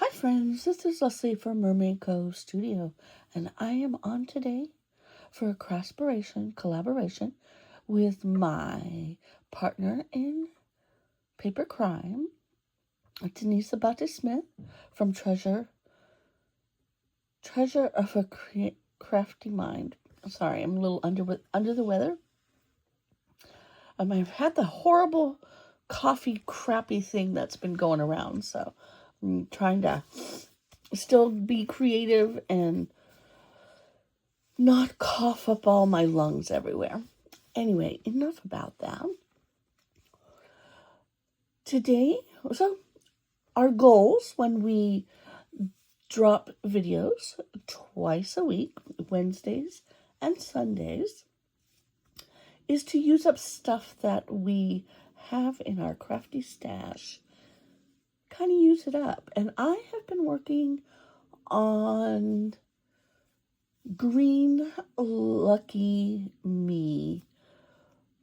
Hi friends, this is Leslie from Mermaid Cove Studio, and I am on today for a Craftsperson collaboration with my partner in paper crime, Denise Abate-Smith from Treasure of a Crafty Mind. Sorry, I'm a little under the weather. I've had the horrible coffee crappy thing that's been going around, so I'm trying to still be creative and not cough up all my lungs everywhere. Anyway, enough about that. Today, so our goals when we drop videos twice a week, Wednesdays and Sundays, is to use up stuff that we have in our crafty stash. Kind of use it up. And I have been working on green Lucky Me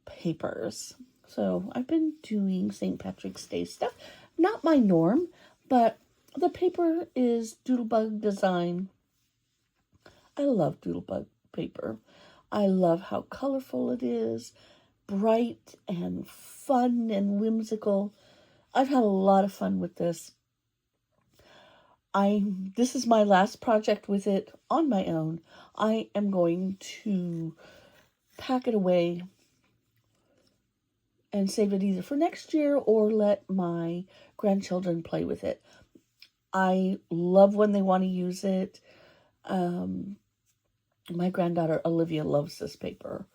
papers. So I've been doing St. Patrick's Day stuff. Not my norm, but the paper is Doolebug design. I love Doolebug paper. I love how colorful it is, bright and fun and whimsical. I've had a lot of fun with this. This is my last project with it on my own. I am going to pack it away and save it either for next year or let my grandchildren play with it. I love when they want to use it. My granddaughter Olivia loves this paper.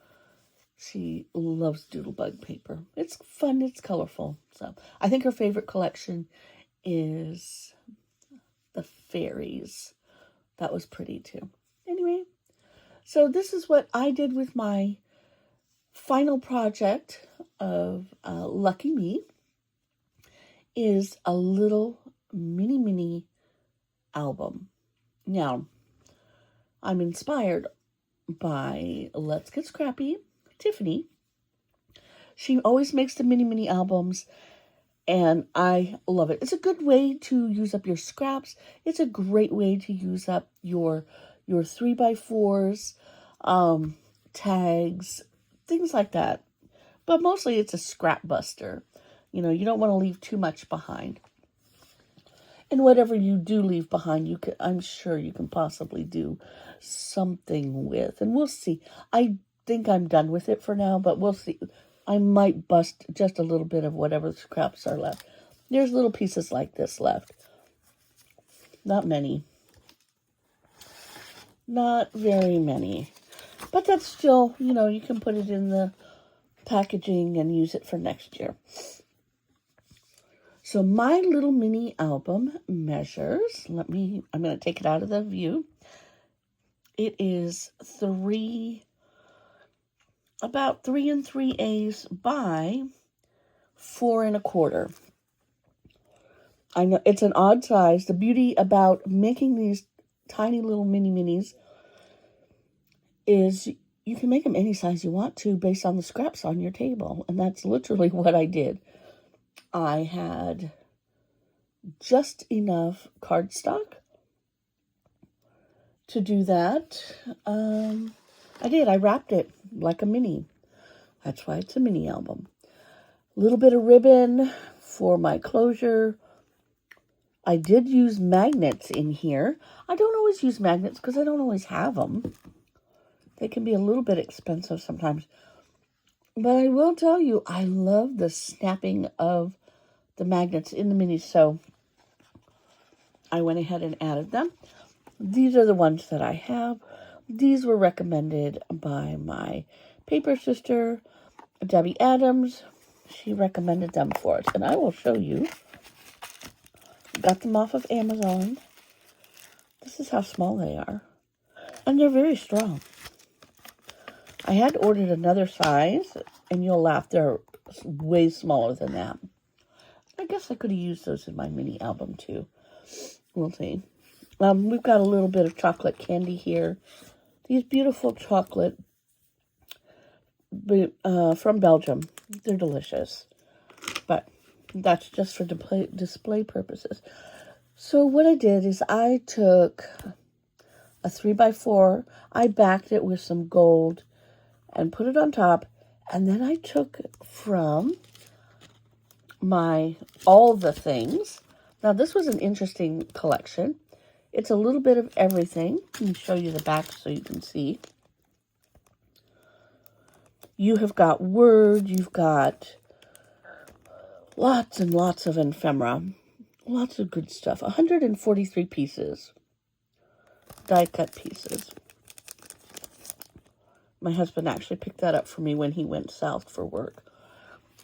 She loves Doodlebug paper. It's fun, it's colorful. So I think her favorite collection is the fairies. That was pretty too. Anyway, so this is what I did with my final project of Lucky Me, is a little mini album. Now, I'm inspired by Let's Get Scrappy, Tiffany. She always makes the mini albums, and I love it. It's a good way to use up your scraps. It's a great way to use up your 3x4s, tags, things like that. But mostly it's a scrap buster. You know, you don't want to leave too much behind. And whatever you do leave behind, I'm sure you can possibly do something with. And we'll see. I think I'm done with it for now, but we'll see. I might bust just a little bit of whatever scraps are left. There's little pieces like this left. Not many. Not very many. But that's still, you know, you can put it in the packaging and use it for next year. So my little mini album measures, I'm going to take it out of the view. It is about 3 3/8 by 4 1/4. I know it's an odd size. The beauty about making these tiny little minis is you can make them any size you want to based on the scraps on your table. And that's literally what I did. I had just enough cardstock to do that. I did. I wrapped it like a mini. That's why it's a mini album. A little bit of ribbon for my closure. I did use magnets in here. I don't always use magnets because I don't always have them. They can be a little bit expensive sometimes. But I will tell you, I love the snapping of the magnets in the minis. So I went ahead and added them. These are the ones that I have. These were recommended by my paper sister, Debbie Adams. She recommended them for us, and I will show you. Got them off of Amazon. This is how small they are. And they're very strong. I had ordered another size, and you'll laugh, they're way smaller than that. I guess I could have used those in my mini album too. We'll see. We've got a little bit of chocolate candy here. These beautiful chocolate from Belgium. They're delicious. But that's just for display purposes. So what I did is I took a 3x4, I backed it with some gold and put it on top, and then I took from my All the Things. Now this was an interesting collection. It's a little bit of everything. Let me show you the back so you can see. You have got Word, you've got lots and lots of ephemera. Lots of good stuff. 143 pieces. Die-cut pieces. My husband actually picked that up for me when he went south for work.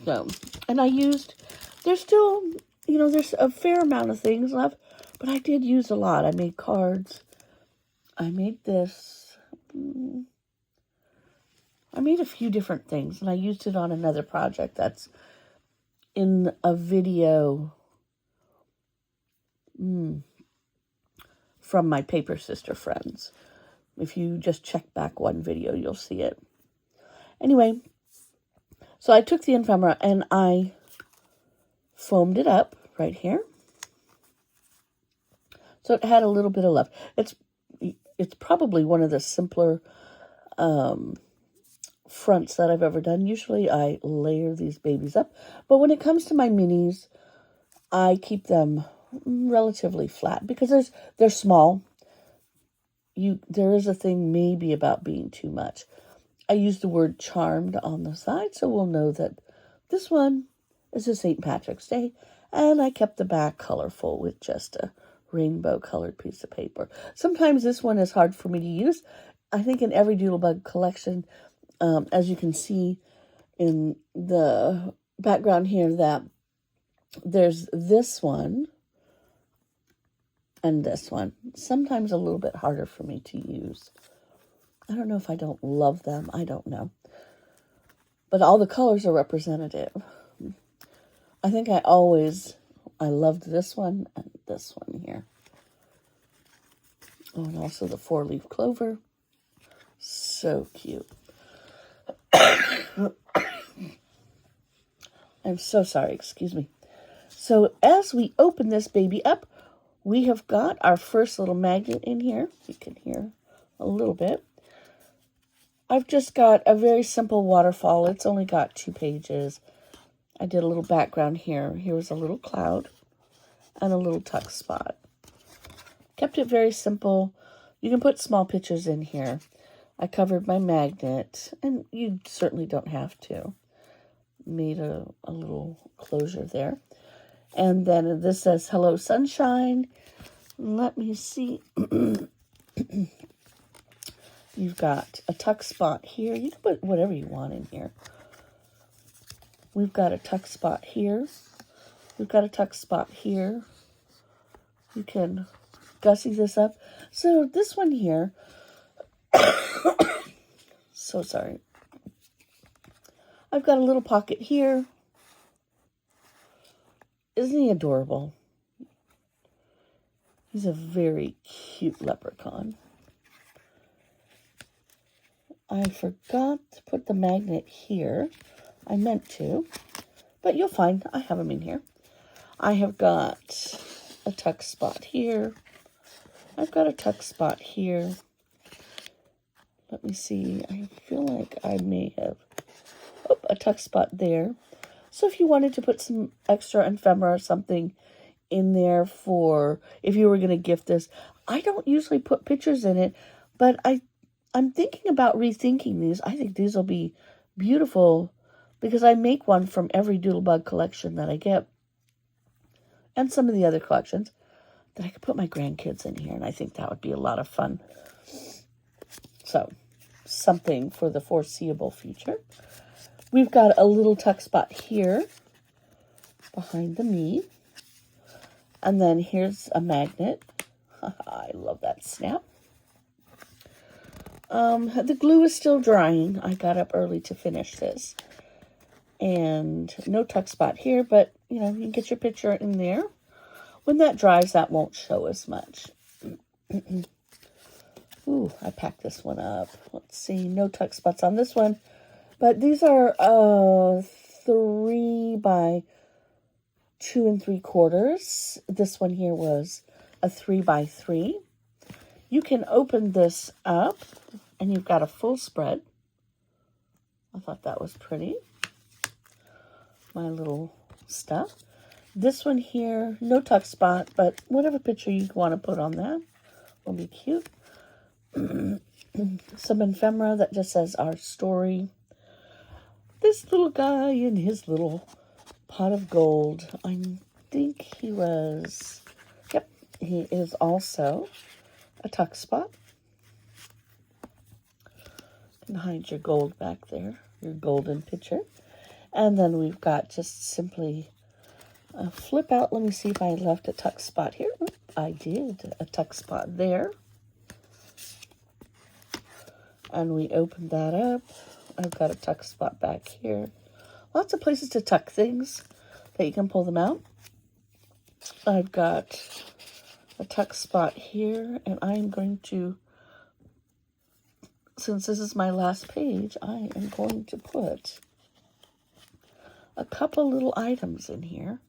So, and I used, there's still, there's a fair amount of things left, but I did use a lot. I made cards. I made this. I made a few different things, and I used it on another project that's in a video from my Paper Sister friends. If you just check back one video, you'll see it. Anyway, so I took the ephemera and I foamed it up right here. So it had a little bit of left. It's probably one of the simpler fronts that I've ever done. Usually I layer these babies up, but when it comes to my minis, I keep them relatively flat because they're small. There is a thing maybe about being too much. I use the word charmed on the side, so we'll know that this one is a St. Patrick's Day, and I kept the back colorful with just a rainbow colored piece of paper. Sometimes this one is hard for me to use. I think in every Doolebug collection, as you can see in the background here, that there's this one and this one. Sometimes a little bit harder for me to use. I don't know if I don't love them. I don't know. But all the colors are representative. I think I loved this one and this one here. Oh, and also the 4-leaf clover. So cute. I'm so sorry, excuse me. So as we open this baby up, we have got our first little magnet in here. You can hear a little bit. I've just got a very simple waterfall. It's only got 2 pages. I did a little background here. Here was a little cloud and a little tuck spot. Kept it very simple. You can put small pictures in here. I covered my magnet, and you certainly don't have to. Made a little closure there. And then this says, hello, sunshine. Let me see. You've got a tuck spot here. You can put whatever you want in here. We've got a tuck spot here. We've got a tuck spot here. You can gussy this up. So this one here, so sorry. I've got a little pocket here. Isn't he adorable? He's a very cute leprechaun. I forgot to put the magnet here. I meant to, but you'll find I have them in here. I have got a tuck spot here. I've got a tuck spot here. Let me see. I feel like I may have a tuck spot there. So if you wanted to put some extra ephemera or something in there for if you were going to gift this, I don't usually put pictures in it, but I'm thinking about rethinking these. I think these will be beautiful because I make one from every Doolebug collection that I get and some of the other collections that I could put my grandkids in here, and I think that would be a lot of fun. So, something for the foreseeable future. We've got a little tuck spot here behind the me. And then here's a magnet. I love that snap. The glue is still drying. I got up early to finish this. And no tuck spot here, but, you can get your picture in there. When that dries, that won't show as much. Ooh, I packed this one up. Let's see, no tuck spots on this one. But these are 3 by 2 3/4. This one here was a 3x3. You can open this up and you've got a full spread. I thought that was pretty. My little stuff. This one here, no tuck spot, but whatever picture you want to put on that will be cute. Some ephemera that just says our story. This little guy in his little pot of gold. I think he was, yep, he is also a tuck spot. You can hide your gold back there, your golden picture. And then we've got just simply a flip out. Let me see if I left a tuck spot here. Oop, I did, a tuck spot there. And we opened that up. I've got a tuck spot back here. Lots of places to tuck things that you can pull them out. I've got a tuck spot here, and I'm going to, since this is my last page, I am going to put a couple little items in here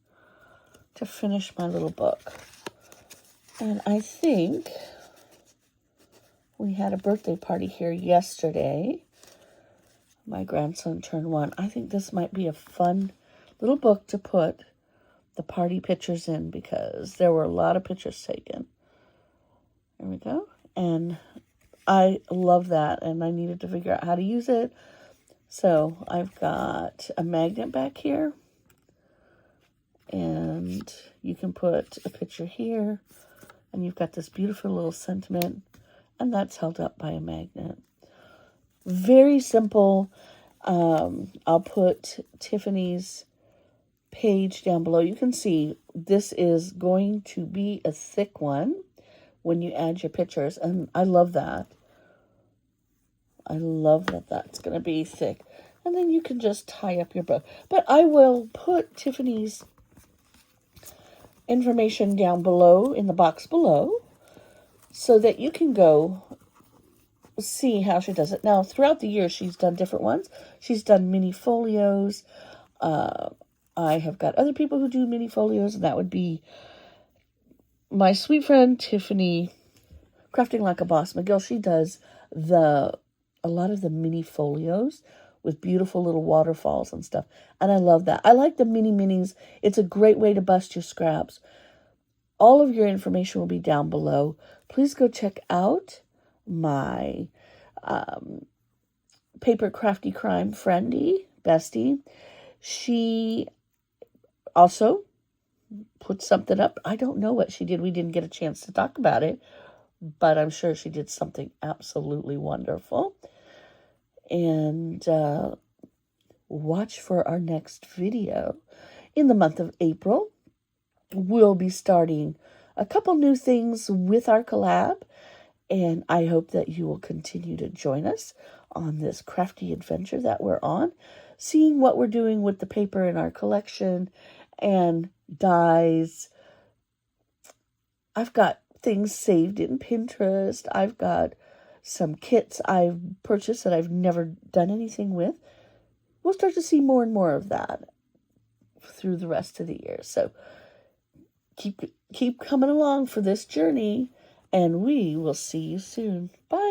to finish my little book. And I think we had a birthday party here yesterday. My grandson turned 1. I think this might be a fun little book to put the party pictures in because there were a lot of pictures taken. There we go. And I love that, and I needed to figure out how to use it. So I've got a magnet back here, and you can put a picture here, and you've got this beautiful little sentiment, and that's held up by a magnet. Very simple. I'll put Tiffany's page down below. You can see this is going to be a thick one when you add your pictures, and I love that. I love that that's going to be thick. And then you can just tie up your bow. But I will put Tiffany's information down below in the box below so that you can go see how she does it. Now, throughout the year, she's done different ones. She's done mini folios. I have got other people who do mini folios, and that would be my sweet friend Tiffany TiffanyCraftingLikeaBossMcGill. She does a lot of the mini folios with beautiful little waterfalls and stuff. And I love that. I like the mini minis. It's a great way to bust your scraps. All of your information will be down below. Please go check out my Paper Crafty Crime friendy, bestie. She also put something up. I don't know what she did. We didn't get a chance to talk about it, but I'm sure she did something absolutely wonderful. And watch for our next video. In the month of April, we'll be starting a couple new things with our collab, and I hope that you will continue to join us on this crafty adventure that we're on, seeing what we're doing with the paper in our collection and dies. I've got things saved in Pinterest. I've got some kits I've purchased that I've never done anything with. We'll start to see more and more of that through the rest of the year. So keep coming along for this journey, and we will see you soon. Bye.